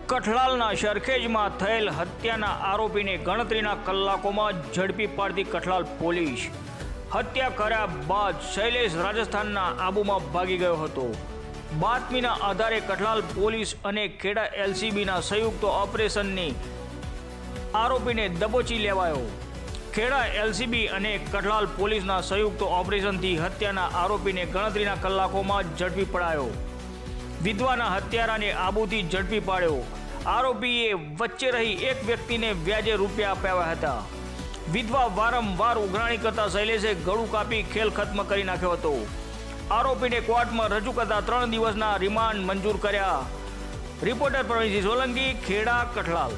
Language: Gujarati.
કઠલાલના સરખેજમાં થયેલ હત્યાના આરોપીને ગણતરીના કલાકોમાં ઝડપી પાડતી કઠલાલ પોલીસ। હત્યા કર્યા બાદ શૈલેષ રાજસ્થાનના આબુમાં ભાગી ગયો હતો। બાતમીના આધારે કઠલાલ પોલીસ અને ખેડા એલસીબીના સંયુક્ત ઓપરેશનની આરોપીને દબોચી લેવાયો। ખેડા એલસીબી અને કઠલાલ પોલીસના સંયુક્ત ઓપરેશનથી હત્યાના આરોપીને ગણતરીના કલાકોમાં ઝડપી પડાયો। વિધવાના હત્યારાને આબુથી ઝડપી પાડ્યો। આરોપીએ વચ્ચે રહી એક વ્યક્તિને વ્યાજે રૂપિયા આપ્યા હતા। વિધવા વારંવાર ઉઘરાણી કરતા શૈલેષે ગળું કાપી ખેલ ખત્મ કરી નાખ્યો હતો। આરોપીને કોર્ટમાં રજૂ કરતા 3 દિવસના રિમાન્ડ મંજૂર કર્યા। રિપોર્ટર પ્રવીણસિંહ સોલંકી, ખેડા, કઠલાલ।